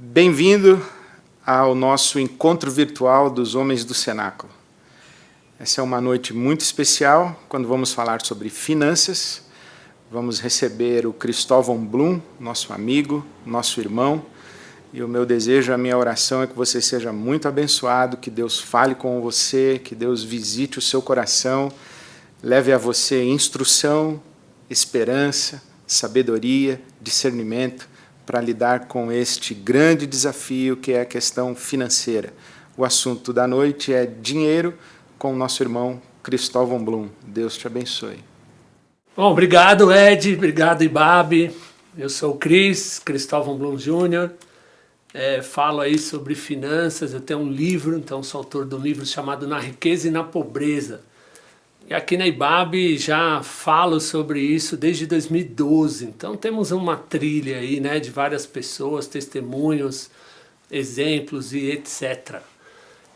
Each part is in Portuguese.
Bem-vindo ao nosso encontro virtual dos Homens do Cenáculo. Essa é uma noite muito especial, quando vamos falar sobre finanças. Vamos receber o Cristóvão Blum, nosso amigo, nosso irmão. E o meu desejo, a minha oração é que você seja muito abençoado, que Deus fale com você, que Deus visite o seu coração, leve a você instrução, esperança, sabedoria, discernimento, para lidar com este grande desafio que é a questão financeira. O assunto da noite é dinheiro, com o nosso irmão Cristóvão Blum. Deus te abençoe. Bom, obrigado Ed, obrigado Ibabe. Eu sou o Cristóvão Blum Jr., falo aí sobre finanças. Eu tenho um livro, então sou autor de um livro chamado Na Riqueza e na Pobreza. E aqui na Ibabe já falo sobre isso desde 2012, então temos uma trilha aí, né, de várias pessoas, testemunhos, exemplos e etc.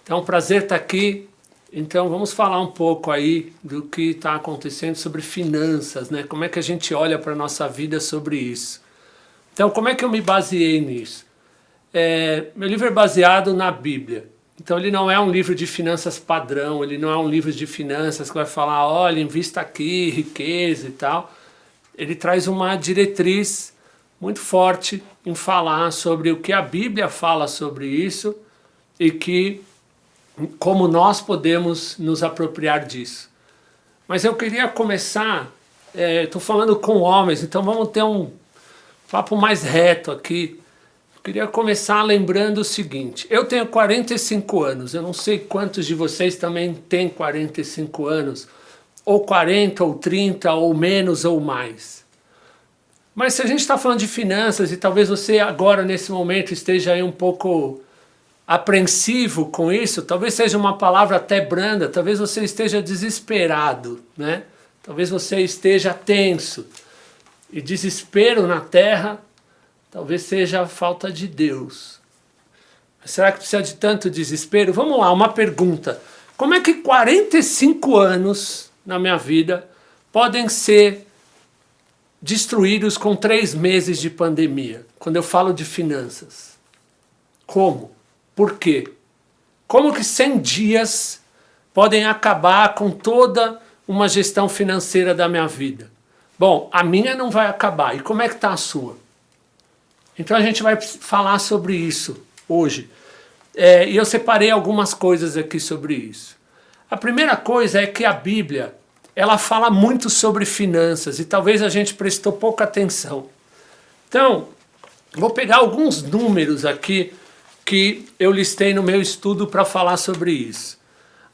Então, prazer estar aqui. Então vamos falar um pouco aí do que está acontecendo sobre finanças, né? Como é que a gente olha para a nossa vida sobre isso. Então, como é que eu me baseei nisso? Meu livro é baseado na Bíblia. Então ele não é um livro de finanças padrão, ele não é um livro de finanças que vai falar, olha, invista aqui, riqueza e tal. Ele traz uma diretriz muito forte em falar sobre o que a Bíblia fala sobre isso e como nós podemos nos apropriar disso. Mas eu queria começar, estou falando com homens, então vamos ter um papo mais reto aqui. Queria começar lembrando o seguinte, eu tenho 45 anos, eu não sei quantos de vocês também têm 45 anos, ou 40, ou 30, ou menos, ou mais. Mas se a gente está falando de finanças, e talvez você agora, nesse momento, esteja aí um pouco apreensivo com isso, talvez seja uma palavra até branda, talvez você esteja desesperado, né? Talvez você esteja tenso. E desespero na terra talvez seja a falta de Deus. Será que precisa de tanto desespero? Vamos lá, uma pergunta. Como é que 45 anos na minha vida podem ser destruídos com 3 meses de pandemia? Quando eu falo de finanças. Como? Por quê? Como que 100 dias podem acabar com toda uma gestão financeira da minha vida? Bom, a minha não vai acabar. E como é que está a sua? Então a gente vai falar sobre isso hoje. E eu separei algumas coisas aqui sobre isso. A primeira coisa é que a Bíblia, ela fala muito sobre finanças e talvez a gente prestou pouca atenção. Então, vou pegar alguns números aqui que eu listei no meu estudo para falar sobre isso.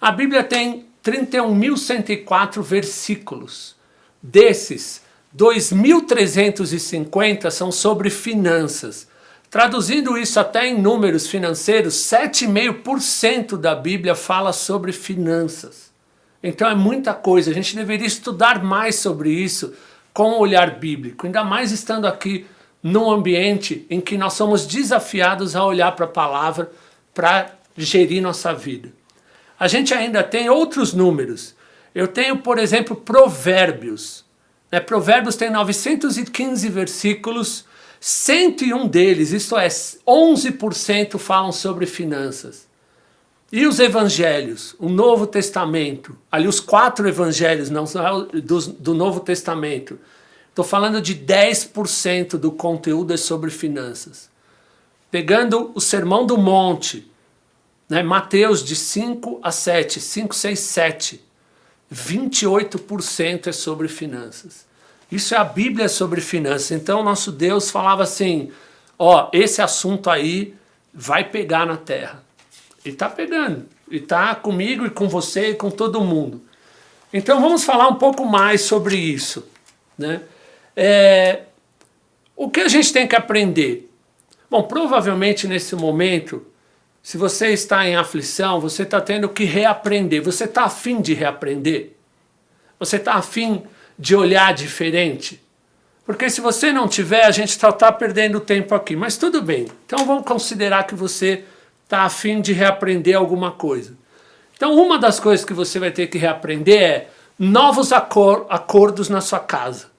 A Bíblia tem 31.104 versículos. Desses, 2.350 são sobre finanças. Traduzindo isso até em números financeiros, 7,5% da Bíblia fala sobre finanças. Então é muita coisa, a gente deveria estudar mais sobre isso com um olhar bíblico, ainda mais estando aqui num ambiente em que nós somos desafiados a olhar para a palavra para gerir nossa vida. A gente ainda tem outros números. Eu tenho, por exemplo, Provérbios. Provérbios tem 915 versículos, 101 deles, isto é, 11% falam sobre finanças. E os evangelhos, o Novo Testamento, ali os 4 evangelhos não, do Novo Testamento, estou falando de 10% do conteúdo é sobre finanças. Pegando o Sermão do Monte, Mateus de 5 a 7, 5, 6, 7, 28% é sobre finanças. Isso é a Bíblia sobre finanças. Então nosso Deus falava assim, esse assunto aí vai pegar na terra. E está pegando. E está comigo e com você e com todo mundo. Então vamos falar um pouco mais sobre isso. Né? O que a gente tem que aprender? Bom, provavelmente nesse momento, se você está em aflição, você está tendo que reaprender. Você está afim de reaprender? Você está afim de olhar diferente? Porque se você não tiver, a gente só está perdendo tempo aqui. Mas tudo bem. Então vamos considerar que você está afim de reaprender alguma coisa. Então uma das coisas que você vai ter que reaprender é novos acordos na sua casa.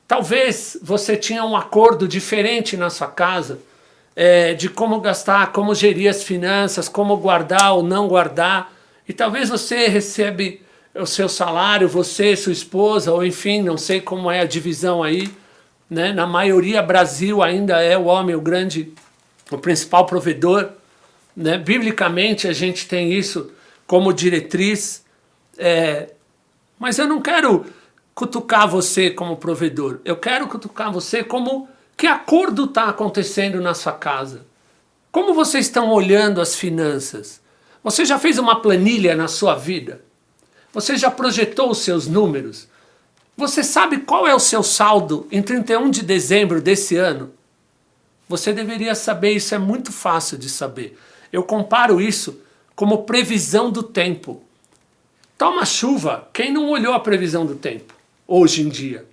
Talvez você tinha um acordo diferente na sua casa de como gastar, como gerir as finanças, como guardar ou não guardar. E talvez você recebe o seu salário, você, sua esposa, ou enfim, não sei como é a divisão aí, né? Na maioria, Brasil ainda é o homem o principal provedor, né? Biblicamente a gente tem isso como diretriz, mas eu não quero cutucar você como provedor, eu quero cutucar você como que acordo está acontecendo na sua casa, como vocês estão olhando as finanças. Você já fez uma planilha na sua vida? Você já projetou os seus números? Você sabe qual é o seu saldo em 31 de dezembro desse ano? Você deveria saber, isso é muito fácil de saber. Eu comparo isso como previsão do tempo. Toma chuva, quem não olhou a previsão do tempo, hoje em dia?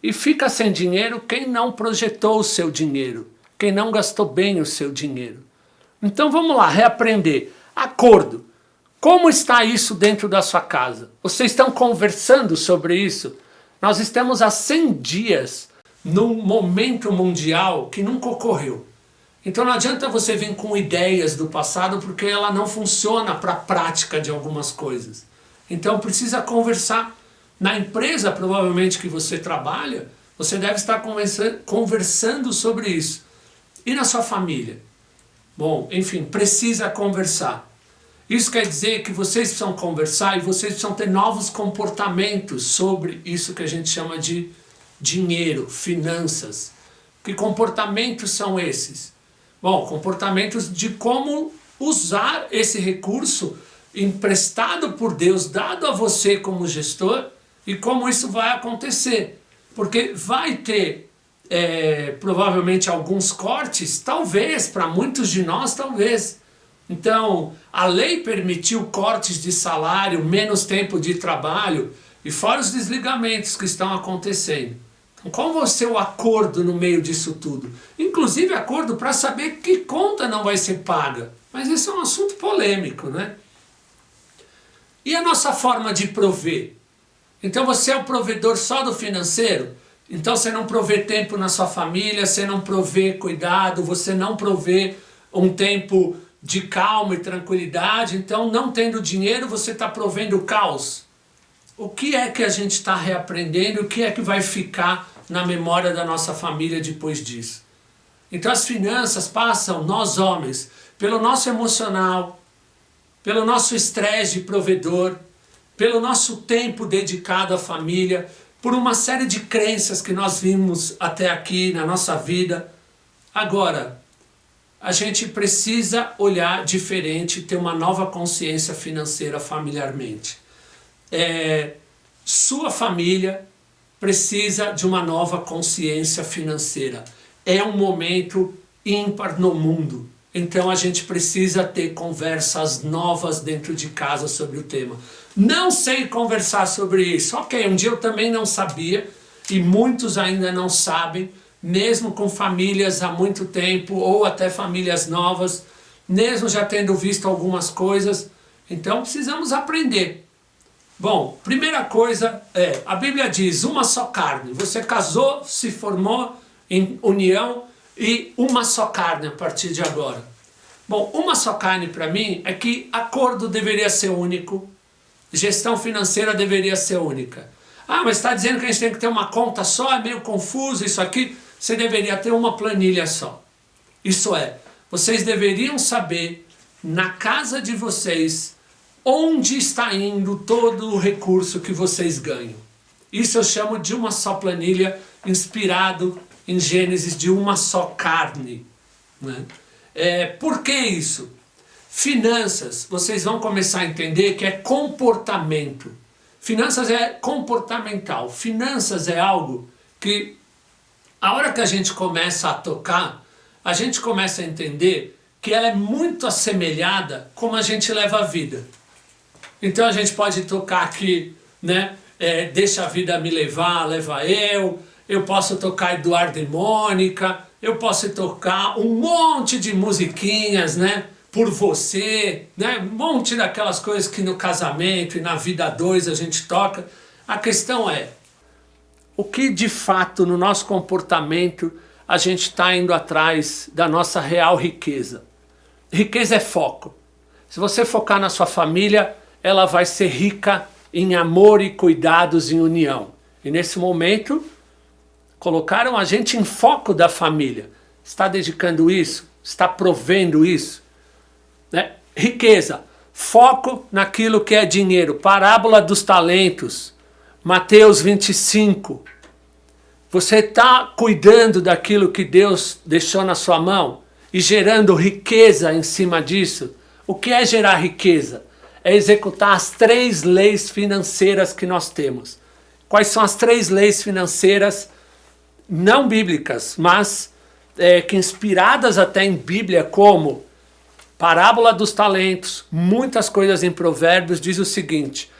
E fica sem dinheiro quem não projetou o seu dinheiro, quem não gastou bem o seu dinheiro. Então vamos lá, reaprender. Acordo. Como está isso dentro da sua casa? Vocês estão conversando sobre isso? Nós estamos há 100 dias num momento mundial que nunca ocorreu. Então não adianta você vir com ideias do passado, porque ela não funciona para a prática de algumas coisas. Então precisa conversar. Na empresa, provavelmente, que você trabalha, você deve estar conversando sobre isso. E na sua família? Bom, enfim, precisa conversar. Isso quer dizer que vocês precisam conversar e vocês precisam ter novos comportamentos sobre isso que a gente chama de dinheiro, finanças. Que comportamentos são esses? Bom, comportamentos de como usar esse recurso emprestado por Deus, dado a você como gestor, e como isso vai acontecer. Porque vai ter provavelmente alguns cortes, talvez, para muitos de nós, talvez. Então, a lei permitiu cortes de salário, menos tempo de trabalho, e fora os desligamentos que estão acontecendo. Então, qual vai ser o acordo no meio disso tudo? Inclusive acordo para saber que conta não vai ser paga. Mas esse é um assunto polêmico, né? E a nossa forma de prover? Então você é o provedor só do financeiro? Então você não provê tempo na sua família, você não provê cuidado, você não provê um tempo de calma e tranquilidade. Então, não tendo dinheiro, você está provendo caos. O que é que a gente está reaprendendo? O que é que vai ficar na memória da nossa família depois disso? Então as finanças passam, nós homens, pelo nosso emocional, pelo nosso estresse de provedor, pelo nosso tempo dedicado à família, por uma série de crenças que nós vimos até aqui na nossa vida. Agora, a gente precisa olhar diferente, ter uma nova consciência financeira familiarmente. Sua família precisa de uma nova consciência financeira. É um momento ímpar no mundo. Então a gente precisa ter conversas novas dentro de casa sobre o tema. Não sei conversar sobre isso. Ok, um dia eu também não sabia, e muitos ainda não sabem, mesmo com famílias há muito tempo, ou até famílias novas, mesmo já tendo visto algumas coisas. Então precisamos aprender. Bom, primeira coisa a Bíblia diz, uma só carne. Você casou, se formou em união, e uma só carne a partir de agora. Bom, uma só carne para mim é que acordo deveria ser único, gestão financeira deveria ser única. Ah, mas está dizendo que a gente tem que ter uma conta só, é meio confuso isso aqui. Você deveria ter uma planilha só. Isso é, vocês deveriam saber, na casa de vocês, onde está indo todo o recurso que vocês ganham. Isso eu chamo de uma só planilha, inspirado em Gênesis, de uma só carne, né? Por que isso? Finanças, vocês vão começar a entender que é comportamento. Finanças é comportamental. Finanças é algo que, a hora que a gente começa a tocar, a gente começa a entender que ela é muito assemelhada como a gente leva a vida. Então a gente pode tocar aqui, né? Deixa a vida me levar, leva eu posso tocar Eduardo e Mônica, eu posso tocar um monte de musiquinhas, né? Por você, né? Um monte daquelas coisas que no casamento e na vida a dois a gente toca. A questão é, o que de fato no nosso comportamento a gente está indo atrás da nossa real riqueza. Riqueza é foco. Se você focar na sua família, ela vai ser rica em amor e cuidados em união. E nesse momento, colocaram a gente em foco da família. Está dedicando isso? Está provendo isso? Né? Riqueza. Foco naquilo que é dinheiro. Parábola dos talentos. Mateus 25. Você está cuidando daquilo que Deus deixou na sua mão e gerando riqueza em cima disso? O que é gerar riqueza? É executar as 3 leis financeiras que nós temos. Quais são as 3 leis financeiras não bíblicas, mas que inspiradas até em Bíblia, como Parábola dos talentos, muitas coisas em Provérbios, diz o seguinte: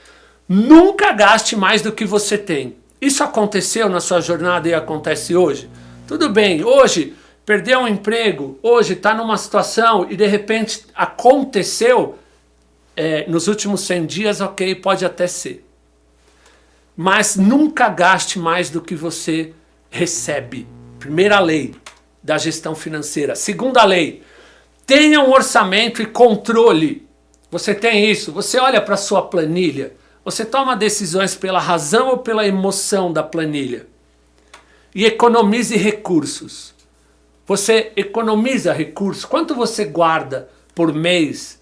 nunca gaste mais do que você tem. Isso aconteceu na sua jornada e acontece hoje? Tudo bem, hoje perdeu um emprego, hoje está numa situação e de repente aconteceu nos últimos 100 dias, ok, pode até ser. Mas nunca gaste mais do que você recebe. Primeira lei da gestão financeira. Segunda lei, tenha um orçamento e controle. Você tem isso? Você olha para a sua planilha, você toma decisões pela razão ou pela emoção da planilha. E economize recursos. Você economiza recursos. Quanto você guarda por mês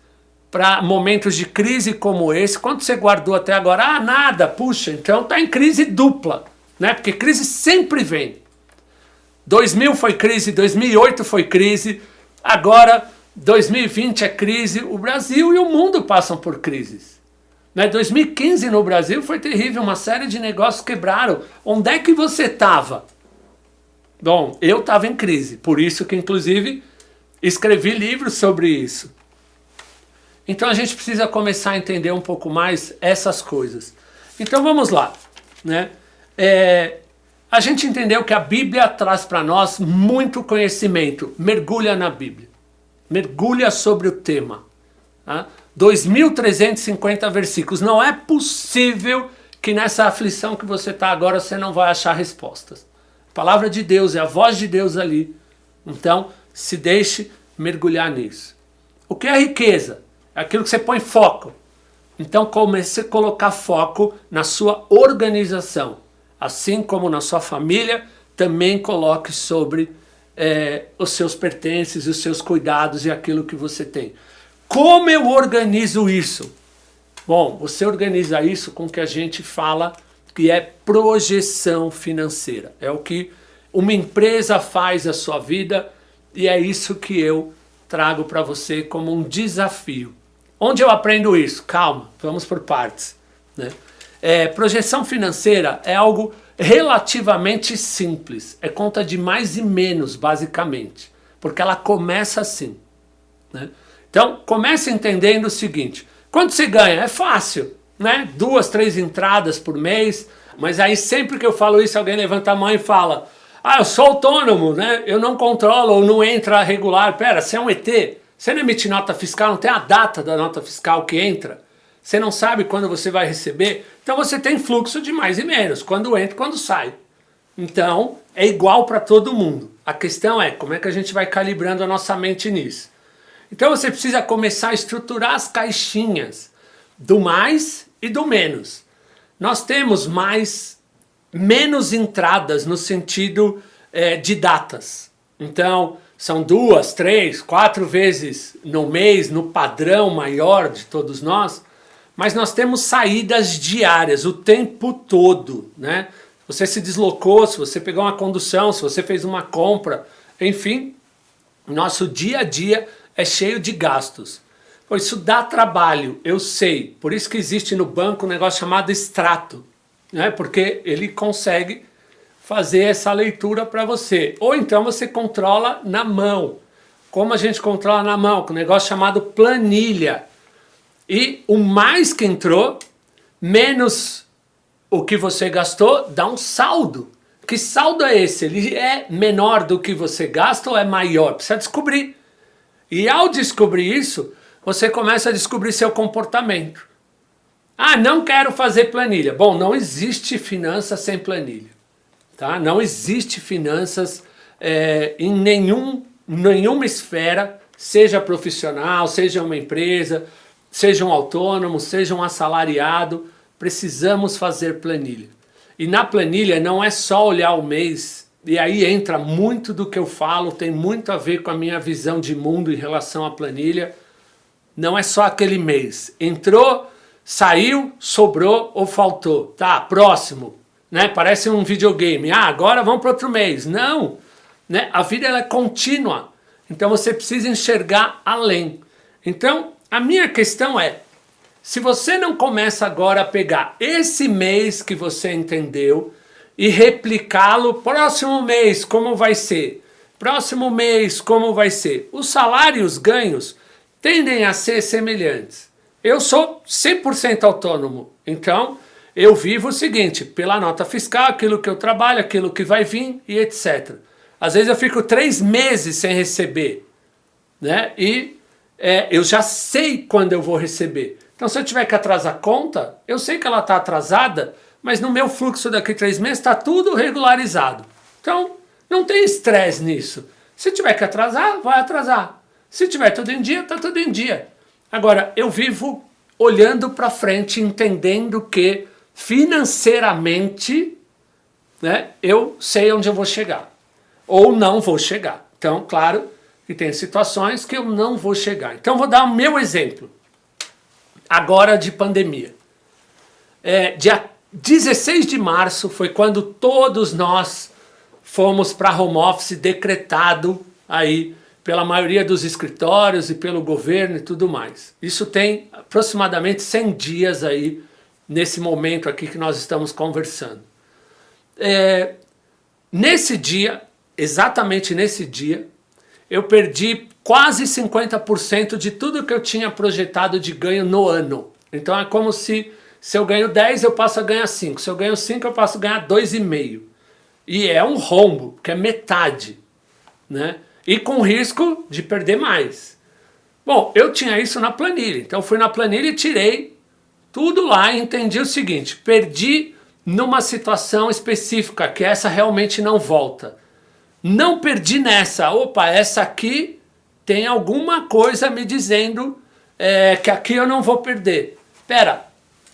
para momentos de crise como esse? Quanto você guardou até agora? Ah, nada. Puxa, então está em crise dupla, né? Porque crise sempre vem. 2000 foi crise, 2008 foi crise, agora 2020 é crise. O Brasil e o mundo passam por crises. 2015 no Brasil foi terrível, uma série de negócios quebraram. Onde é que você estava? Bom, eu estava em crise, por isso que inclusive escrevi livros sobre isso. Então a gente precisa começar a entender um pouco mais essas coisas. Então vamos lá, né? A gente entendeu que a Bíblia traz para nós muito conhecimento. Mergulha na Bíblia. Mergulha sobre o tema. Tá? 2.350 versículos. Não é possível que nessa aflição que você está agora você não vai achar respostas. A palavra de Deus é a voz de Deus ali. Então, se deixe mergulhar nisso. O que é riqueza? É aquilo que você põe foco. Então, comece a colocar foco na sua organização. Assim como na sua família, também coloque sobre os seus pertences, os seus cuidados e aquilo que você tem. Como eu organizo isso? Bom, você organiza isso com o que a gente fala que é projeção financeira. É o que uma empresa faz na sua vida e é isso que eu trago para você como um desafio. Onde eu aprendo isso? Calma, vamos por partes, né? Projeção financeira é algo relativamente simples. É conta de mais e menos, basicamente. Porque ela começa assim, né? Então, comece entendendo o seguinte. Quanto você ganha? É fácil, né? 2, 3 entradas por mês. Mas aí sempre que eu falo isso, alguém levanta a mão e fala: ah, eu sou autônomo, né? Eu não controlo ou não entra regular. Pera, você é um ET? Você não emite nota fiscal, não tem a data da nota fiscal que entra? Você não sabe quando você vai receber? Então você tem fluxo de mais e menos, quando entra e quando sai. Então é igual para todo mundo. A questão é como é que a gente vai calibrando a nossa mente nisso. Então você precisa começar a estruturar as caixinhas do mais e do menos. Nós temos menos entradas no sentido de datas. Então são 2, 3, 4 vezes no mês, no padrão maior de todos nós. Mas nós temos saídas diárias o tempo todo, né? Você se deslocou, se você pegou uma condução, se você fez uma compra, enfim, nosso dia a dia é cheio de gastos. Pô, isso dá trabalho, eu sei. Por isso que existe no banco um negócio chamado extrato, né? Porque ele consegue fazer essa leitura para você. Ou então você controla na mão. Como a gente controla na mão? Com um negócio chamado planilha. E o mais que entrou, menos o que você gastou, dá um saldo. Que saldo é esse? Ele é menor do que você gasta ou é maior? Precisa descobrir. E ao descobrir isso, você começa a descobrir seu comportamento. Ah, não quero fazer planilha. Bom, não existe finanças sem planilha. Tá? Não existe finanças em nenhuma esfera, seja profissional, seja uma empresa, seja um autônomo, seja um assalariado, precisamos fazer planilha. E na planilha não é só olhar o mês, e aí entra muito do que eu falo, tem muito a ver com a minha visão de mundo em relação à planilha. Não é só aquele mês. Entrou, saiu, sobrou ou faltou. Tá, próximo. Né? Parece um videogame. Ah, agora vamos para outro mês. Não. Né? A vida ela é contínua. Então você precisa enxergar além. Então, a minha questão é, se você não começa agora a pegar esse mês que você entendeu e replicá-lo, próximo mês como vai ser? Próximo mês como vai ser? Os salários ganhos tendem a ser semelhantes. Eu sou 100% autônomo, então eu vivo o seguinte, pela nota fiscal, aquilo que eu trabalho, aquilo que vai vir e etc. Às vezes eu fico 3 meses sem receber, né? E eu já sei quando eu vou receber. Então se eu tiver que atrasar a conta, eu sei que ela está atrasada, mas no meu fluxo daqui 3 meses está tudo regularizado. Então não tem estresse nisso. Se tiver que atrasar, vai atrasar. Se tiver tudo em dia, está tudo em dia. Agora, eu vivo olhando para frente, entendendo que financeiramente, né, eu sei onde eu vou chegar. Ou não vou chegar. Então, claro que tem situações que eu não vou chegar. Então, vou dar o meu exemplo. Agora de pandemia. Dia 16 de março foi quando todos nós fomos para home office decretado aí pela maioria dos escritórios e pelo governo e tudo mais. Isso tem aproximadamente 100 dias aí, nesse momento aqui que nós estamos conversando. Nesse dia, exatamente nesse dia, eu perdi quase 50% de tudo que eu tinha projetado de ganho no ano. Então é como se eu ganho 10, eu passo a ganhar 5. Se eu ganho 5, eu passo a ganhar 2,5. E é um rombo, que é metade, né? E com risco de perder mais. Bom, eu tinha isso na planilha, então fui na planilha e tirei tudo lá e entendi o seguinte, perdi numa situação específica, que essa realmente não volta. Não perdi nessa, opa, essa aqui tem alguma coisa me dizendo que aqui eu não vou perder. Pera,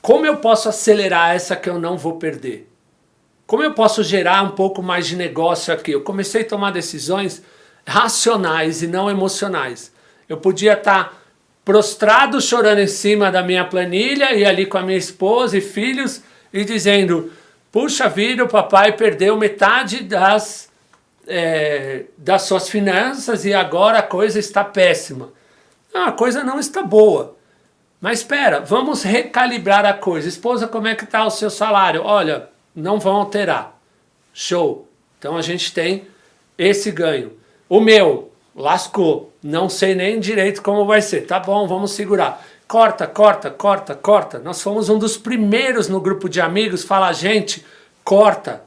como eu posso acelerar essa que eu não vou perder? Como eu posso gerar um pouco mais de negócio aqui? Eu comecei a tomar decisões racionais e não emocionais. Eu podia estar prostrado chorando em cima da minha planilha e ali com a minha esposa e filhos e dizendo, puxa vida, o papai perdeu metade das suas finanças e agora a coisa está péssima. Não, a coisa não está boa. Mas espera, vamos recalibrar a coisa. Esposa, como é que está o seu salário? Olha, não vão alterar. Show. Então a gente tem esse ganho. O meu, lascou. Não sei nem direito como vai ser. Tá bom, vamos segurar. Corta, corta, corta, corta. Nós fomos um dos primeiros no grupo de amigos falar, gente, corta.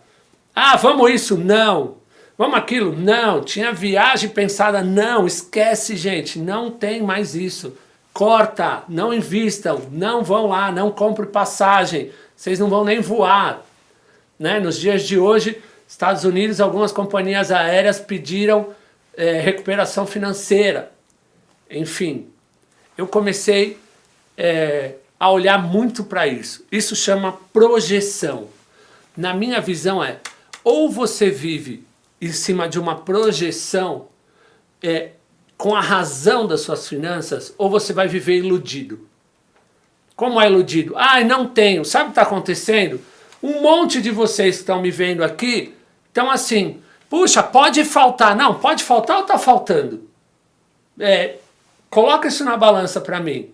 Ah, vamos isso? Não. Vamos aquilo? Não. Tinha viagem pensada? Não. Esquece, gente. Não tem mais isso. Corta. Não invistam. Não vão lá. Não compre passagem. Vocês não vão nem voar. Né? Nos dias de hoje, Estados Unidos, algumas companhias aéreas pediram recuperação financeira. Enfim, eu comecei a olhar muito para isso. Isso chama projeção. Na minha visão ou você vive em cima de uma projeção com a razão das suas finanças, ou você vai viver iludido. Como é iludido? Ah, não tenho. Sabe o que está acontecendo? Um monte de vocês que estão me vendo aqui estão assim, puxa, pode faltar. Não, pode faltar ou está faltando? Coloca isso na balança para mim.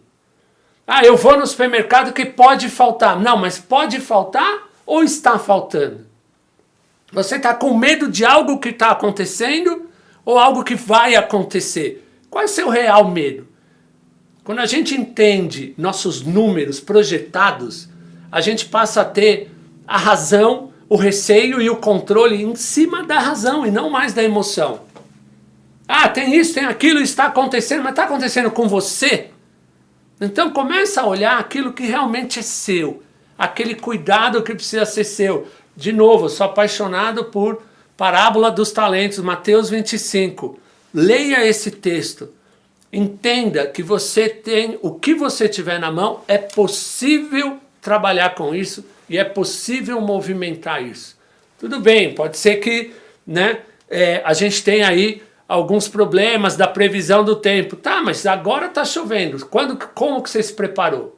Ah, eu vou no supermercado que pode faltar. Não, mas pode faltar ou está faltando? Você está com medo de algo que está acontecendo ou algo que vai acontecer? Qual é o seu real medo? Quando a gente entende nossos números projetados, a gente passa a ter a razão, o receio e o controle em cima da razão e não mais da emoção. Ah, tem isso, tem aquilo, está acontecendo, mas está acontecendo com você? Então começa a olhar aquilo que realmente é seu, aquele cuidado que precisa ser seu. De novo, eu sou apaixonado por Parábola dos talentos, Mateus 25. Leia esse texto. Entenda que você tem, o que você tiver na mão, é possível trabalhar com isso e é possível movimentar isso. Tudo bem, pode ser que, né, a gente tenha aí alguns problemas da previsão do tempo. Tá, mas agora está chovendo. Como que você se preparou?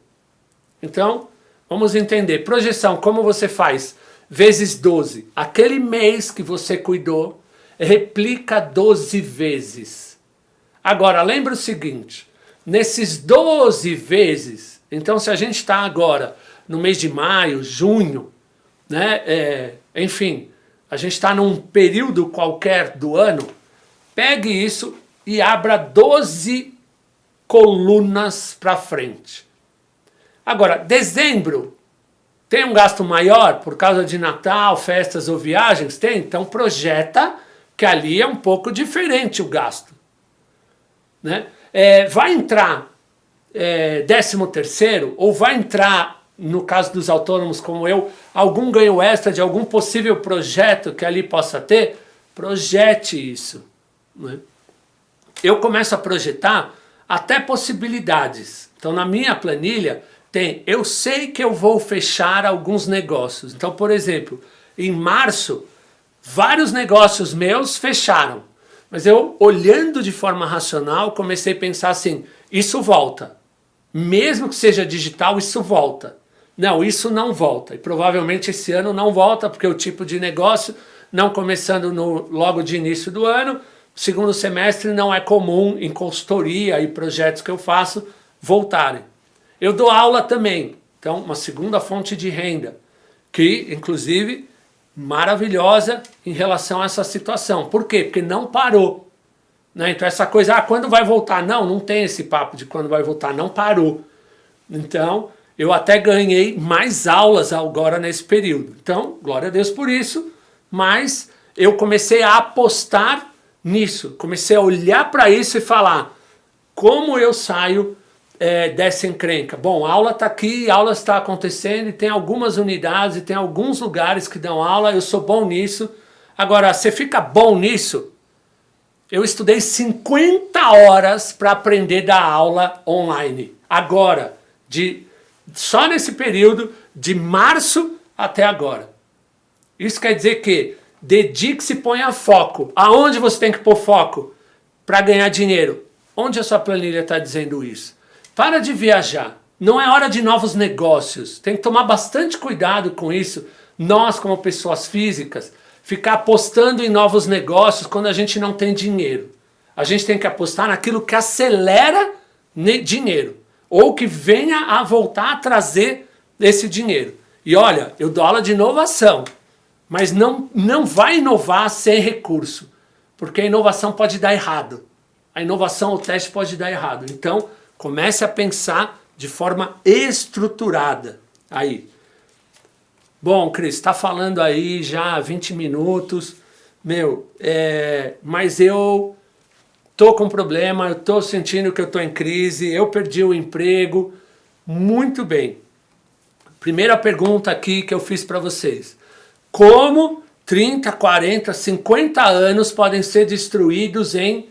Então, vamos entender. Projeção, como você faz? Vezes 12. Aquele mês que você cuidou, replica 12 vezes. Agora, lembra o seguinte. Nesses 12 vezes, então se a gente está agora no mês de maio, junho, né, enfim, a gente está num período qualquer do ano, pegue isso e abra 12 colunas para frente. Agora, dezembro, tem um gasto maior por causa de Natal, festas ou viagens? Tem, então projeta que ali é um pouco diferente o gasto. Né? Vai entrar 13º ou vai entrar, no caso dos autônomos como eu, algum ganho extra de algum possível projeto que ali possa ter? Projete isso. Né? Eu começo a projetar até possibilidades. Então na minha planilha eu sei que eu vou fechar alguns negócios. Então, por exemplo, em março, vários negócios meus fecharam. Mas eu, olhando de forma racional, comecei a pensar assim, isso volta. Mesmo que seja digital, isso volta. Não, isso não volta. E provavelmente esse ano não volta, porque o tipo de negócio, não começando logo de início do ano, segundo semestre não é comum em consultoria e projetos que eu faço voltarem. Eu dou aula também, então uma segunda fonte de renda, que inclusive maravilhosa em relação a essa situação. Por quê? Porque não parou. Né? Então essa coisa, quando vai voltar? Não tem esse papo de quando vai voltar, não parou. Então eu até ganhei mais aulas agora nesse período. Então, glória a Deus por isso, mas eu comecei a apostar nisso, comecei a olhar para isso e falar, como eu saio dessa encrenca? Bom, a aula está aqui, a aula está acontecendo e tem algumas unidades e tem alguns lugares que dão aula, eu sou bom nisso. Agora, você fica bom nisso? Eu estudei 50 horas para aprender da aula online. Agora, só nesse período, de março até agora. Isso quer dizer que dedique-se e ponha foco. Aonde você tem que pôr foco para ganhar dinheiro? Onde a sua planilha está dizendo isso? Para de viajar. Não é hora de novos negócios. Tem que tomar bastante cuidado com isso. Nós, como pessoas físicas, ficar apostando em novos negócios quando a gente não tem dinheiro. A gente tem que apostar naquilo que acelera dinheiro. Ou que venha a voltar a trazer esse dinheiro. E olha, eu dou aula de inovação. Mas não vai inovar sem recurso. Porque a inovação pode dar errado. A inovação, o teste pode dar errado. Então, comece a pensar de forma estruturada. Aí. Bom, Cris, está falando aí já há 20 minutos. Mas eu estou com problema, eu estou sentindo que eu estou em crise, eu perdi o emprego. Muito bem. Primeira pergunta aqui que eu fiz para vocês. Como 30, 40, 50 anos podem ser destruídos em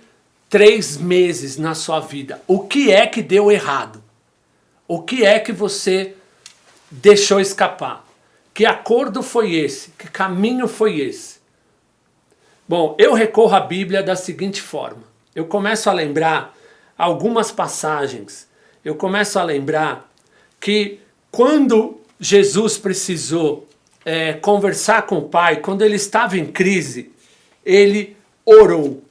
3 meses na sua vida? O que é que deu errado? O que é que você deixou escapar? Que acordo foi esse? Que caminho foi esse? Bom, eu recorro à Bíblia da seguinte forma. Eu começo a lembrar algumas passagens. Eu começo a lembrar que quando Jesus precisou conversar com o Pai, quando ele estava em crise, ele orou.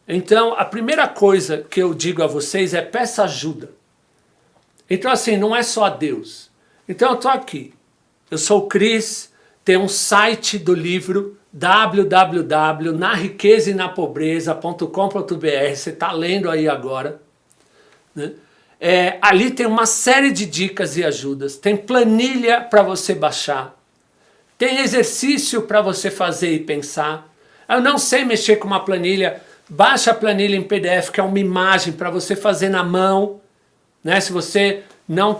Então, a primeira coisa que eu digo a vocês é peça ajuda. Então, assim, não é só a Deus. Então, eu estou aqui. Eu sou o Cris, tem um site do livro www.nariquezaenapobreza.com.br. Você está lendo aí agora. Né? Ali tem uma série de dicas e ajudas. Tem planilha para você baixar. Tem exercício para você fazer e pensar. Eu não sei mexer com uma planilha. Baixa a planilha em PDF, que é uma imagem para você fazer na mão, né? Se você não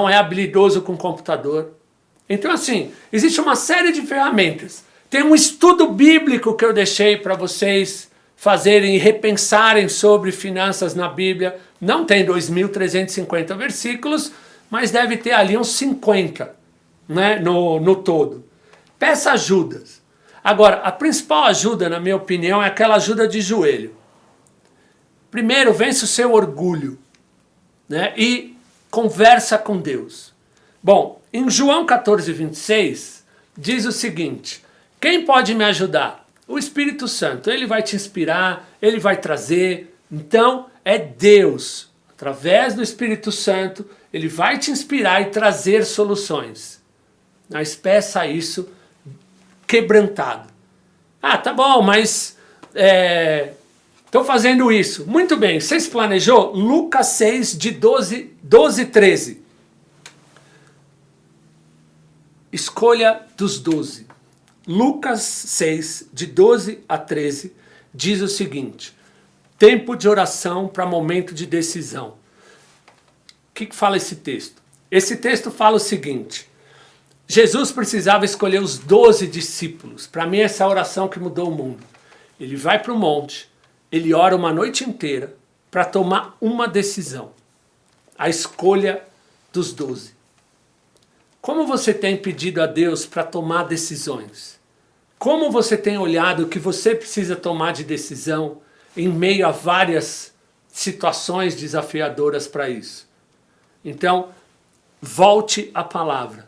é habilidoso com computador. Então, assim, existe uma série de ferramentas Tem um estudo bíblico que eu deixei para vocês fazerem e repensarem sobre finanças na Bíblia. Não tem 2.350 versículos, mas deve ter ali uns 50, né, no todo. Peça ajudas. Agora, a principal ajuda, na minha opinião, é aquela ajuda de joelho. Primeiro, vence o seu orgulho, né, e conversa com Deus. Bom, em João 14:26, diz o seguinte: quem pode me ajudar? O Espírito Santo. Ele vai te inspirar, ele vai trazer. Então, é Deus, através do Espírito Santo, ele vai te inspirar e trazer soluções. Mas peça isso quebrantado. Ah, tá bom, mas estou fazendo isso. Muito bem, você se planejou? Lucas 6, de 12, 13. Escolha dos 12. Lucas 6, de 12 a 13, diz o seguinte: tempo de oração para momento de decisão. O que fala esse texto? Esse texto fala o seguinte: Jesus precisava escolher os 12 discípulos. Para mim, essa é a oração que mudou o mundo. Ele vai para o monte, ele ora uma noite inteira para tomar uma decisão. A escolha dos 12. Como você tem pedido a Deus para tomar decisões? Como você tem olhado o que você precisa tomar de decisão em meio a várias situações desafiadoras para isso? Então, volte à palavra.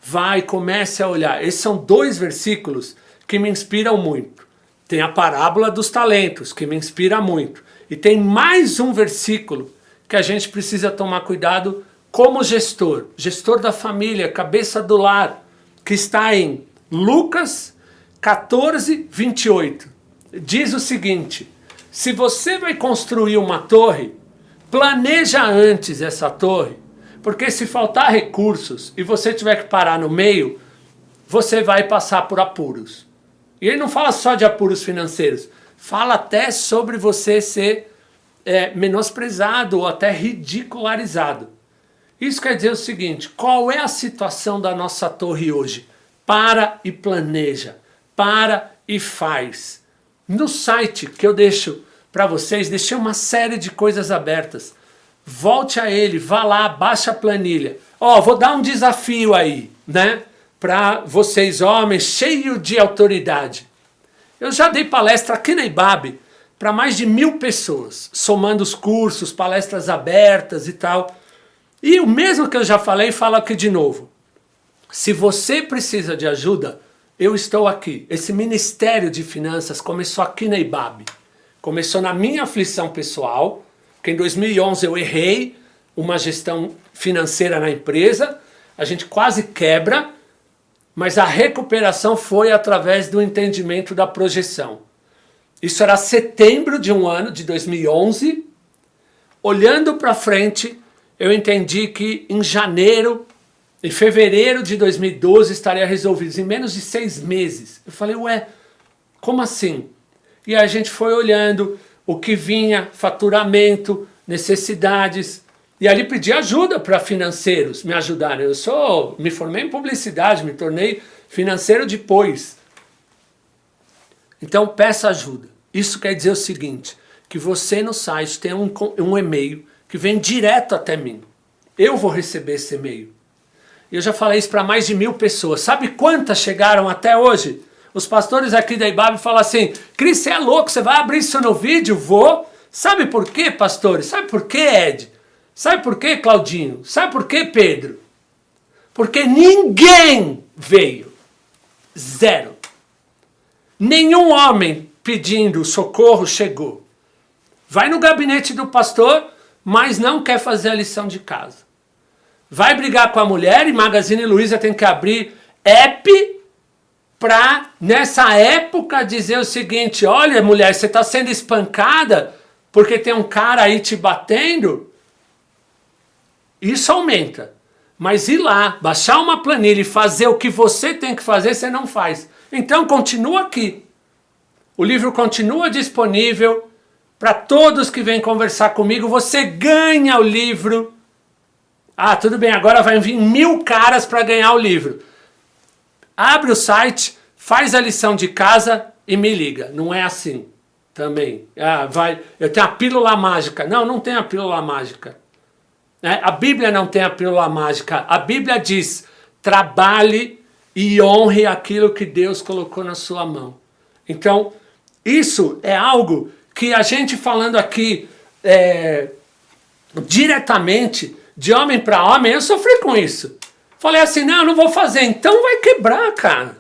Vai, comece a olhar. Esses são 2 versículos que me inspiram muito. Tem a parábola dos talentos, que me inspira muito. E tem mais um versículo que a gente precisa tomar cuidado como gestor da família, cabeça do lar, que está em Lucas 14:28. Diz o seguinte: se você vai construir uma torre, planeja antes essa torre, porque se faltar recursos e você tiver que parar no meio, você vai passar por apuros. E ele não fala só de apuros financeiros, fala até sobre você ser menosprezado ou até ridicularizado. Isso quer dizer o seguinte: qual é a situação da nossa torre hoje? Para e planeja, para e faz. No site que eu deixo para vocês, deixei uma série de coisas abertas. Volte a ele, vá lá, baixa a planilha. Vou dar um desafio aí, né? Para vocês, homens, cheio de autoridade. Eu já dei palestra aqui na IBAB para mais de 1.000 pessoas, somando os cursos, palestras abertas e tal. E o mesmo que eu já falei, falo aqui de novo. Se você precisa de ajuda, eu estou aqui. Esse Ministério de Finanças começou aqui na IBAB. Começou na minha aflição pessoal, que em 2011 eu errei uma gestão financeira na empresa, a gente quase quebra, mas a recuperação foi através do entendimento da projeção. Isso era setembro de um ano, de 2011. Olhando para frente, eu entendi que em fevereiro de 2012 estaria resolvido, em menos de 6 meses. Eu falei, como assim? E a gente foi olhando o que vinha, faturamento, necessidades, e ali pedi ajuda para financeiros me ajudarem. Eu me formei em publicidade, me tornei financeiro depois. Então peça ajuda. Isso quer dizer o seguinte, que você no site tem um e-mail que vem direto até mim. Eu vou receber esse e-mail. Eu já falei isso para mais de 1.000 pessoas. Sabe quantas chegaram até hoje? Os pastores aqui da IBAB falam assim: Cris, você é louco, você vai abrir isso no vídeo? Vou. Sabe por quê, pastores? Sabe por quê, Ed? Sabe por quê, Claudinho? Sabe por quê, Pedro? Porque ninguém veio. 0. Nenhum homem pedindo socorro chegou. Vai no gabinete do pastor, mas não quer fazer a lição de casa. Vai brigar com a mulher e Magazine Luiza tem que abrir app para, nessa época, dizer o seguinte: olha, mulher, você está sendo espancada porque tem um cara aí te batendo. Isso aumenta. Mas ir lá, baixar uma planilha e fazer o que você tem que fazer, você não faz. Então continua aqui. O livro continua disponível para todos que vêm conversar comigo. Você ganha o livro. Ah, tudo bem, agora vai vir 1.000 caras para ganhar o livro. Abre o site, faz a lição de casa e me liga. Não é assim também. Eu tenho a pílula mágica. Não, não tem a pílula mágica. A Bíblia não tem a pílula mágica. A Bíblia diz, trabalhe e honre aquilo que Deus colocou na sua mão. Então, isso é algo que a gente falando aqui diretamente, de homem para homem, eu sofri com isso. Falei assim, não, eu não vou fazer. Então vai quebrar, cara.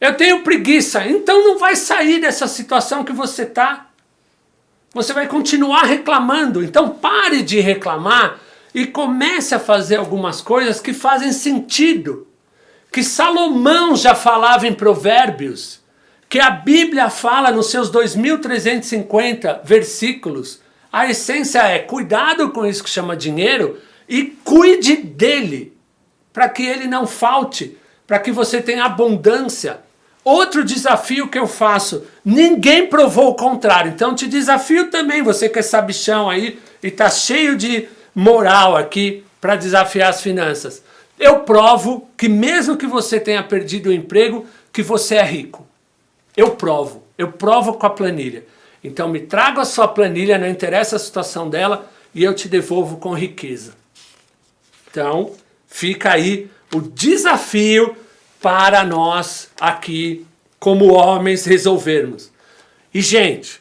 Eu tenho preguiça. Então não vai sair dessa situação que você está. Você vai continuar reclamando. Então pare de reclamar e comece a fazer algumas coisas que fazem sentido. Que Salomão já falava em Provérbios. Que a Bíblia fala nos seus 2.350 versículos. A essência é cuidado com isso que chama dinheiro e cuide dele. Para que ele não falte. Para que você tenha abundância. Outro desafio que eu faço, ninguém provou o contrário, então te desafio também, você que é sabichão aí e tá cheio de moral aqui para desafiar as finanças. Eu provo que mesmo que você tenha perdido o emprego, que você é rico. Eu provo com a planilha. Então me traga a sua planilha, não interessa a situação dela, e eu te devolvo com riqueza. Então fica aí o desafio para nós aqui, como homens, resolvermos. E, gente,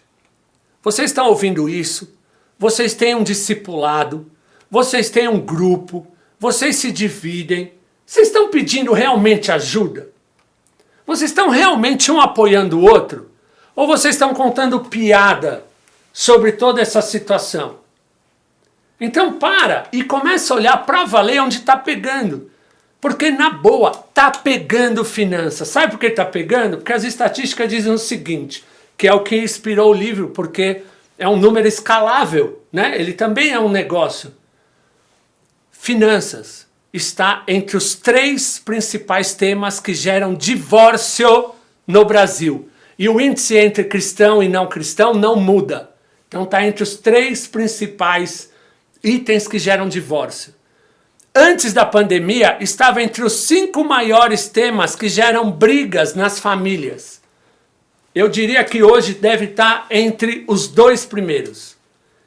vocês estão ouvindo isso? Vocês têm um discipulado, vocês têm um grupo, vocês se dividem. Vocês estão pedindo realmente ajuda? Vocês estão realmente um apoiando o outro? Ou vocês estão contando piada sobre toda essa situação? Então para e começa a olhar para valer onde está pegando. Porque, na boa, tá pegando finanças. Sabe por que tá pegando? Porque as estatísticas dizem o seguinte, que é o que inspirou o livro, porque é um número escalável, né? Ele também é um negócio. Finanças está entre os 3 principais temas que geram divórcio no Brasil. E o índice entre cristão e não cristão não muda. Então está entre os 3 principais itens que geram divórcio. Antes da pandemia, estava entre os 5 maiores temas que geram brigas nas famílias. Eu diria que hoje deve estar entre os 2 primeiros.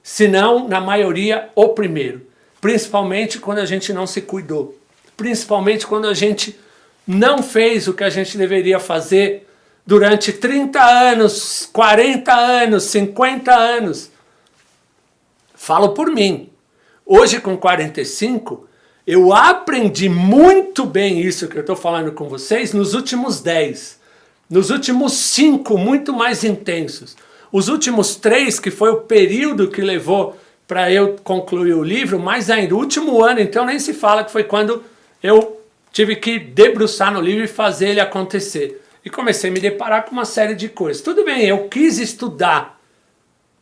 Se não, na maioria, o primeiro. Principalmente quando a gente não se cuidou. Principalmente quando a gente não fez o que a gente deveria fazer durante 30 anos, 40 anos, 50 anos. Falo por mim. Hoje, com 45... eu aprendi muito bem isso que eu estou falando com vocês nos últimos 10. Nos últimos 5, muito mais intensos. Os últimos 3, que foi o período que levou para eu concluir o livro, mas ainda o último ano, então nem se fala, que foi quando eu tive que debruçar no livro e fazer ele acontecer. E comecei a me deparar com uma série de coisas. Tudo bem, eu quis estudar,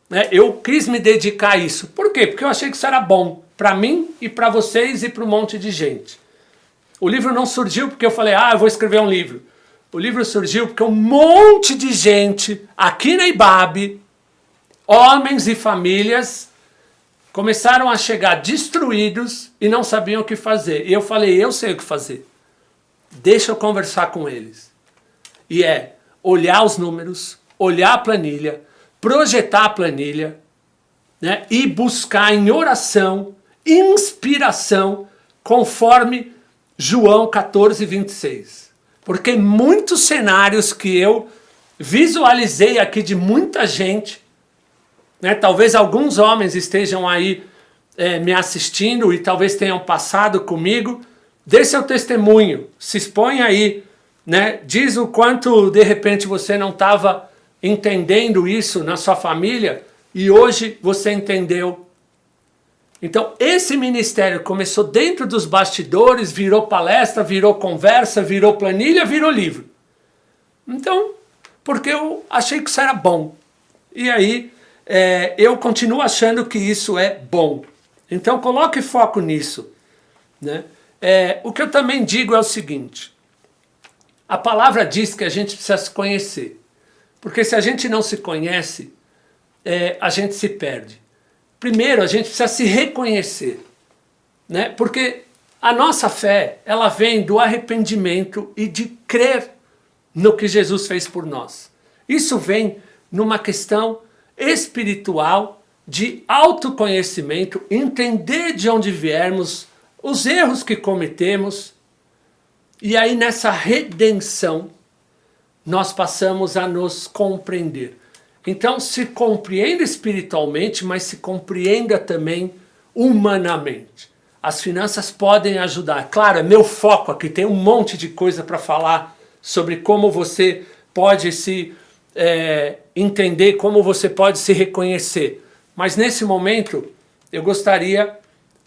né? Eu quis me dedicar a isso. Por quê? Porque eu achei que isso era bom. Para mim e para vocês e para um monte de gente. O livro não surgiu porque eu falei, eu vou escrever um livro. O livro surgiu porque um monte de gente aqui na IBAB, homens e famílias, começaram a chegar destruídos e não sabiam o que fazer. E eu falei, eu sei o que fazer. Deixa eu conversar com eles. E é olhar os números, olhar a planilha, projetar a planilha, né, e buscar em oração inspiração, conforme João 14, 26. Porque muitos cenários que eu visualizei aqui de muita gente, né, talvez alguns homens estejam aí me assistindo e talvez tenham passado comigo, dê seu testemunho, se expõe aí, né, diz o quanto de repente você não estava entendendo isso na sua família e hoje você entendeu. Então, esse ministério começou dentro dos bastidores, virou palestra, virou conversa, virou planilha, virou livro. Então, porque eu achei que isso era bom. E aí, eu continuo achando que isso é bom. Então, coloque foco nisso, né? O que eu também digo é o seguinte. A palavra diz que a gente precisa se conhecer. Porque se a gente não se conhece, a gente se perde. Primeiro, a gente precisa se reconhecer, né? Porque a nossa fé, ela vem do arrependimento e de crer no que Jesus fez por nós. Isso vem numa questão espiritual de autoconhecimento, entender de onde viermos, os erros que cometemos, e aí nessa redenção nós passamos a nos compreender. Então se compreenda espiritualmente, mas se compreenda também humanamente. As finanças podem ajudar. Claro, é meu foco aqui, tem um monte de coisa para falar sobre como você pode se entender, como você pode se reconhecer. Mas nesse momento, eu gostaria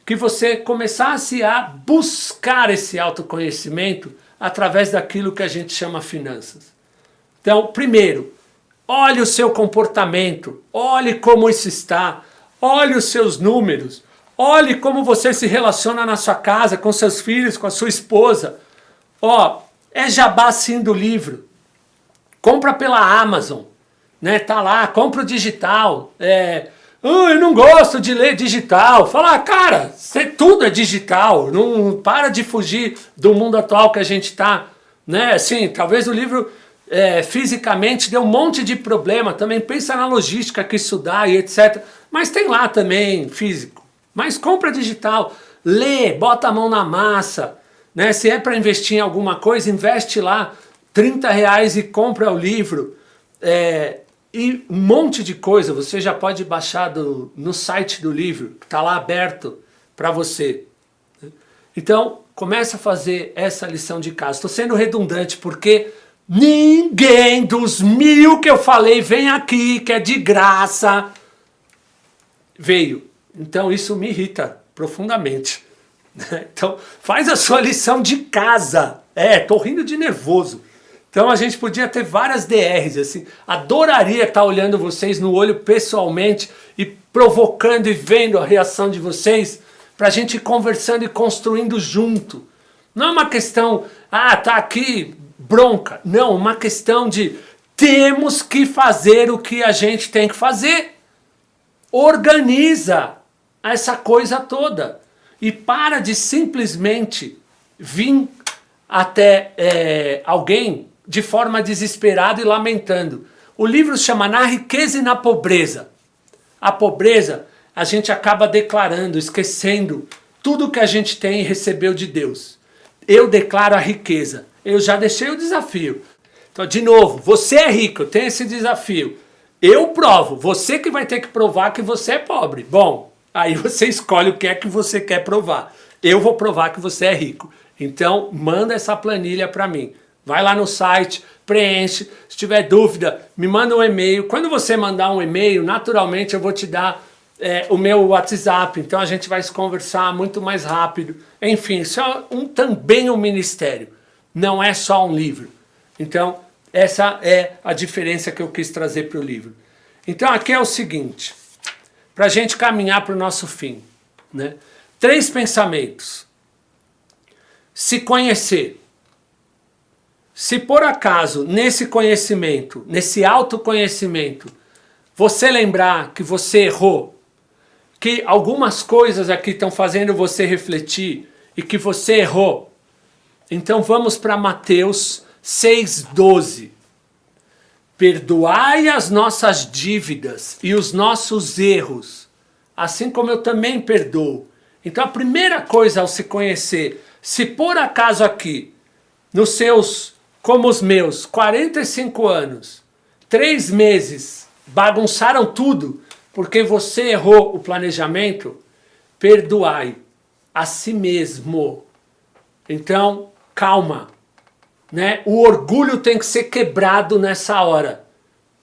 que você começasse a buscar esse autoconhecimento através daquilo que a gente chama finanças. Então, primeiro, olhe o seu comportamento, olhe como isso está, olhe os seus números, olhe como você se relaciona na sua casa, com seus filhos, com a sua esposa. É jabá sim do livro. Compra pela Amazon, né? Tá lá, compra o digital. Eu não gosto de ler digital. Fala, cara, tudo é digital. Não para de fugir do mundo atual que a gente tá, né? Assim, talvez o livro fisicamente dê um monte de problema. Também pensa na logística que isso dá e etc. Mas tem lá também físico. Mas compra digital, lê, bota a mão na massa, né? Se é para investir em alguma coisa, investe lá R$30 e compra o livro. E um monte de coisa você já pode baixar no site do livro, que está lá aberto para você. Então, começa a fazer essa lição de casa. Estou sendo redundante porque ninguém dos 1000 que eu falei vem aqui, que é de graça, veio. Então isso me irrita profundamente. Então faz a sua lição de casa. Tô rindo de nervoso. Então a gente podia ter várias DRs assim. Adoraria estar olhando vocês no olho pessoalmente e provocando e vendo a reação de vocês para a gente ir conversando e construindo junto. Não é uma questão, tá aqui bronca. Não, uma questão de temos que fazer o que a gente tem que fazer. Organiza essa coisa toda e para de simplesmente vir até alguém de forma desesperada e lamentando. O livro se chama Na Riqueza e na Pobreza. A pobreza a gente acaba declarando, esquecendo tudo que a gente tem e recebeu de Deus. Eu declaro a riqueza. Eu já deixei o desafio. Então, de novo, você é rico, eu tenho esse desafio. Eu provo, você que vai ter que provar que você é pobre. Bom, aí você escolhe o que é que você quer provar. Eu vou provar que você é rico. Então, manda essa planilha para mim. Vai lá no site, preenche. Se tiver dúvida, me manda um e-mail. Quando você mandar um e-mail, naturalmente eu vou te dar o meu WhatsApp. Então a gente vai se conversar muito mais rápido. Enfim, isso é também um ministério. Não é só um livro. Então, essa é a diferença que eu quis trazer para o livro. Então aqui é o seguinte, para a gente caminhar para o nosso fim, né? 3 pensamentos. Se conhecer. Se por acaso nesse conhecimento, nesse autoconhecimento, você lembrar que você errou, que algumas coisas aqui estão fazendo você refletir e que você errou, então vamos para Mateus 6,12. Perdoai as nossas dívidas e os nossos erros, assim como eu também perdoo. Então a primeira coisa ao se conhecer, se por acaso aqui, nos seus, como os meus, 45 anos, 3 meses, bagunçaram tudo, porque você errou o planejamento, perdoai a si mesmo. Então, calma. Né? O orgulho tem que ser quebrado nessa hora.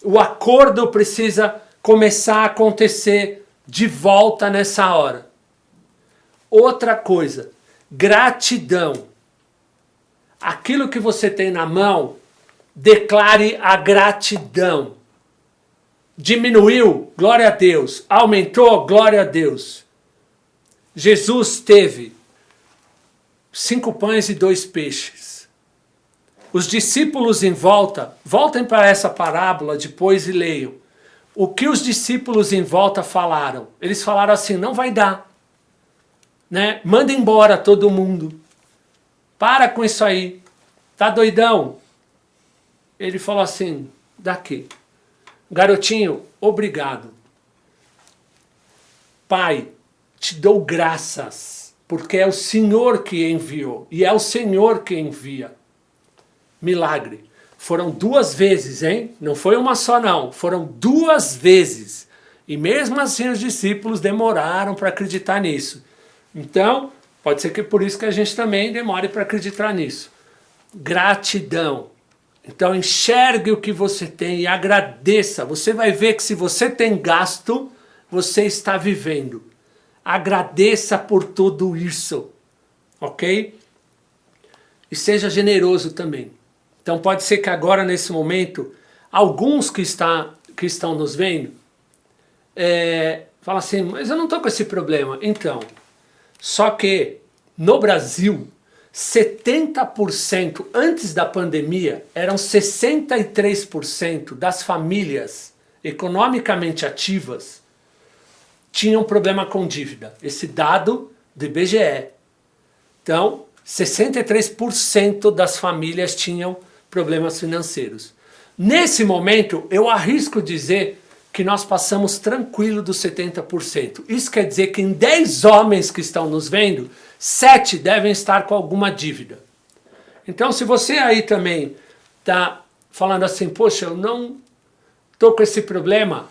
O acordo precisa começar a acontecer de volta nessa hora. Outra coisa, gratidão. Aquilo que você tem na mão, declare a gratidão. Diminuiu, glória a Deus. Aumentou, glória a Deus. Jesus teve 5 pães e 2 peixes. Os discípulos em volta, voltem para essa parábola depois e leiam. O que os discípulos em volta falaram? Eles falaram assim, não vai dar. Né? Manda embora todo mundo. Para com isso aí. Tá doidão? ele falou assim, daqui, garotinho, obrigado. Pai, te dou graças, porque é o Senhor que enviou, e é o Senhor que envia. Milagre. Foram 2 vezes, hein? Não foi uma só não, foram 2 vezes. E mesmo assim os discípulos demoraram para acreditar nisso. Então, pode ser que por isso que a gente também demore para acreditar nisso. Gratidão. Então enxergue o que você tem e agradeça. Você vai ver que se você tem gasto, você está vivendo. Agradeça por tudo isso, ok? E seja generoso também. Então pode ser que agora, nesse momento, alguns que estão nos vendo, falam assim, mas eu não estou com esse problema. Então, só que no Brasil, 70%, antes da pandemia, eram 63% das famílias economicamente ativas tinham problema com dívida. Esse dado do IBGE. Então, 63% das famílias tinham problemas financeiros. Nesse momento, eu arrisco dizer que nós passamos tranquilo dos 70%. Isso quer dizer que em 10 homens que estão nos vendo, 7 devem estar com alguma dívida. Então, se você aí também está falando assim, poxa, eu não estou com esse problema,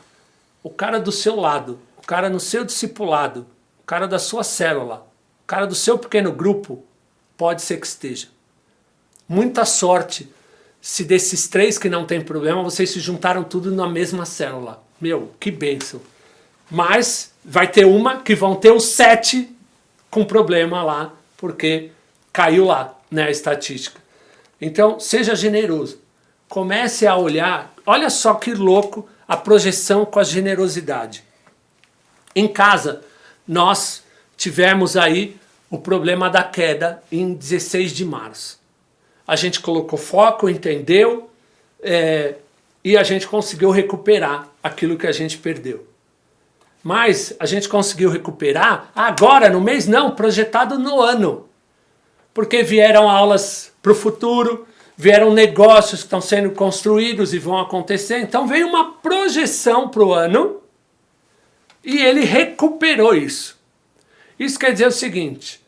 o cara do seu lado, o cara no seu discipulado, o cara da sua célula, o cara do seu pequeno grupo, pode ser que esteja. Muita sorte se desses 3 que não tem problema, vocês se juntaram tudo na mesma célula. Meu, que bênção. Mas vai ter uma que vão ter os 7 com problema lá, porque caiu lá, né, a estatística. Então, seja generoso. Comece a olhar, olha só que louco a projeção com a generosidade. Em casa, nós tivemos aí o problema da queda em 16 de março. A gente colocou foco, entendeu, e a gente conseguiu recuperar aquilo que a gente perdeu. Mas a gente conseguiu recuperar agora, no mês não, projetado no ano. Porque vieram aulas para o futuro, vieram negócios que estão sendo construídos e vão acontecer. Então veio uma projeção para o ano e ele recuperou isso. Isso quer dizer o seguinte,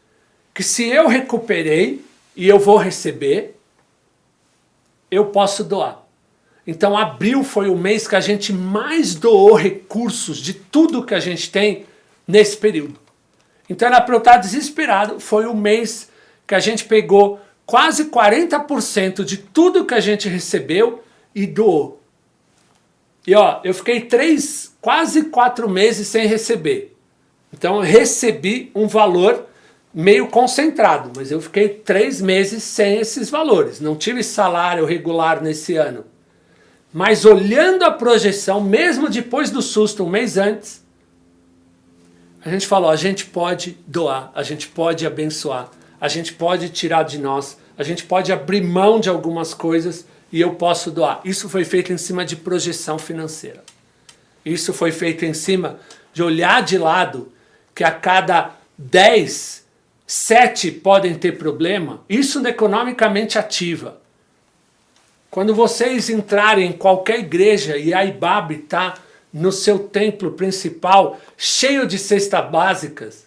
que se eu recuperei e eu vou receber, eu posso doar. Então abril foi o mês que a gente mais doou recursos de tudo que a gente tem nesse período. Então era para eu estar desesperado, foi o mês que a gente pegou quase 40% de tudo que a gente recebeu e doou. E ó, eu fiquei quase 4 meses sem receber. Então eu recebi um valor meio concentrado, mas eu fiquei 3 meses sem esses valores. Não tive salário regular nesse ano. Mas olhando a projeção, mesmo depois do susto, um mês antes, a gente falou, a gente pode doar, a gente pode abençoar, a gente pode tirar de nós, a gente pode abrir mão de algumas coisas e eu posso doar. Isso foi feito em cima de projeção financeira. Isso foi feito em cima de olhar de lado que a cada 10, 7 podem ter problema. Isso economicamente ativa. Quando vocês entrarem em qualquer igreja e a IBAB está no seu templo principal, cheio de cestas básicas,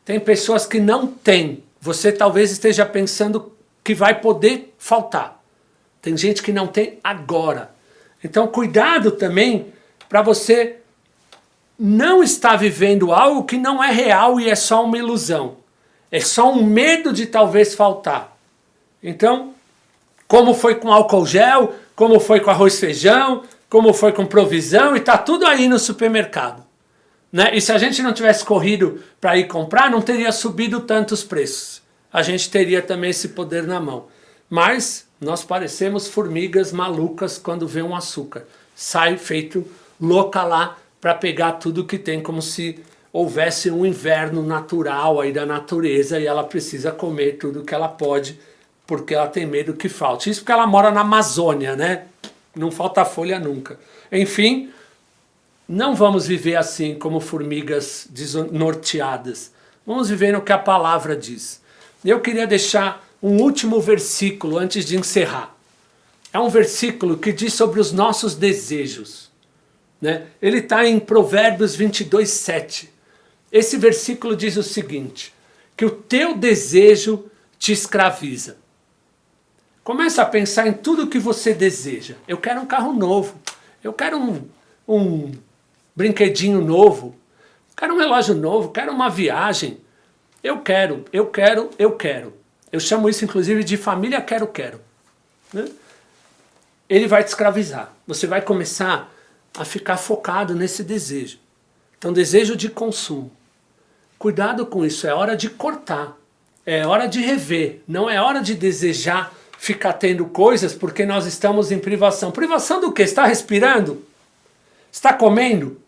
tem pessoas que não têm. Você talvez esteja pensando que vai poder faltar. Tem gente que não tem agora. Então cuidado também para você não estar vivendo algo que não é real e é só uma ilusão. É só um medo de talvez faltar. Então, como foi com álcool gel, como foi com arroz e feijão, como foi com provisão, e está tudo aí no supermercado. Né? E se a gente não tivesse corrido para ir comprar, não teria subido tantos preços. A gente teria também esse poder na mão. Mas nós parecemos formigas malucas quando vê um açúcar. Sai feito louca lá para pegar tudo que tem, como se houvesse um inverno natural aí da natureza e ela precisa comer tudo que ela pode, porque ela tem medo que falte. Isso porque ela mora na Amazônia, né? Não falta folha nunca. Enfim, não vamos viver assim como formigas desnorteadas. Vamos viver no que a palavra diz. Eu queria deixar um último versículo antes de encerrar. é um versículo que diz sobre os nossos desejos, né? Ele está em Provérbios 22:7. Esse versículo diz o seguinte, que o teu desejo te escraviza. Começa a pensar em tudo que você deseja. Eu quero um carro novo, eu quero um brinquedinho novo, quero um relógio novo, quero uma viagem. Eu quero. Eu chamo isso inclusive de família quero, né? Ele vai te escravizar. Você vai começar a ficar focado nesse desejo. Então, desejo de consumo. Cuidado com isso, é hora de cortar. É hora de rever. Não é hora de desejar ficar tendo coisas porque nós estamos em privação. Privação do quê? Está respirando? Está comendo?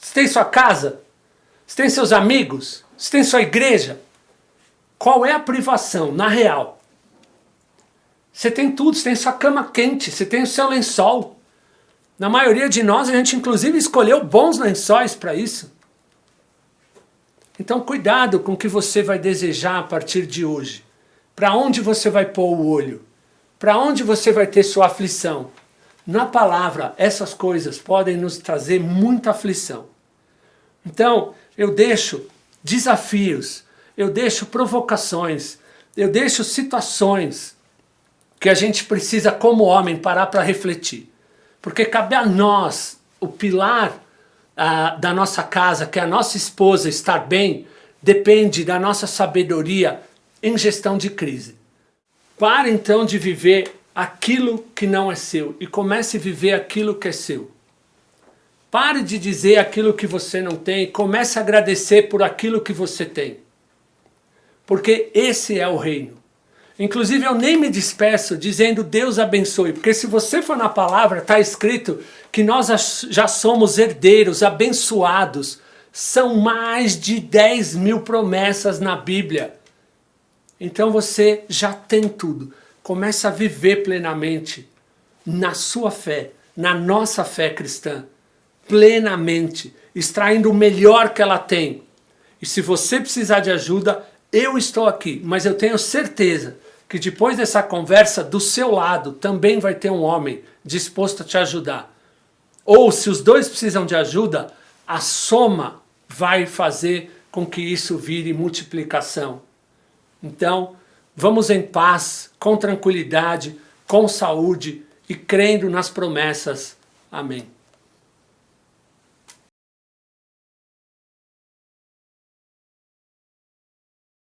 Você tem sua casa? Você tem seus amigos? Você tem sua igreja? Qual é a privação, na real? Você tem tudo, você tem sua cama quente, você tem o seu lençol. Na maioria de nós, a gente inclusive escolheu bons lençóis para isso. Então cuidado com o que você vai desejar a partir de hoje. Para onde você vai pôr o olho? Para onde você vai ter sua aflição? Na palavra, essas coisas podem nos trazer muita aflição. Então, eu deixo desafios, eu deixo provocações, eu deixo situações que a gente precisa, como homem, parar para refletir. Porque cabe a nós, o pilar da nossa casa, que é a nossa esposa, estar bem, depende da nossa sabedoria em gestão de crise. Pare então de viver aquilo que não é seu e comece a viver aquilo que é seu. Pare de dizer aquilo que você não tem e comece a agradecer por aquilo que você tem. Porque esse é o reino. Inclusive eu nem me despeço dizendo Deus abençoe, porque se você for na palavra, está escrito que nós já somos herdeiros, abençoados. São mais de 10.000 promessas na Bíblia. Então você já tem tudo. Comece a viver plenamente na sua fé, na nossa fé cristã. Plenamente, extraindo o melhor que ela tem. E se você precisar de ajuda, eu estou aqui, mas eu tenho certeza que depois dessa conversa, do seu lado também vai ter um homem disposto a te ajudar. Ou se os dois precisam de ajuda, a soma vai fazer com que isso vire multiplicação. Então, vamos em paz, com tranquilidade, com saúde e crendo nas promessas. Amém.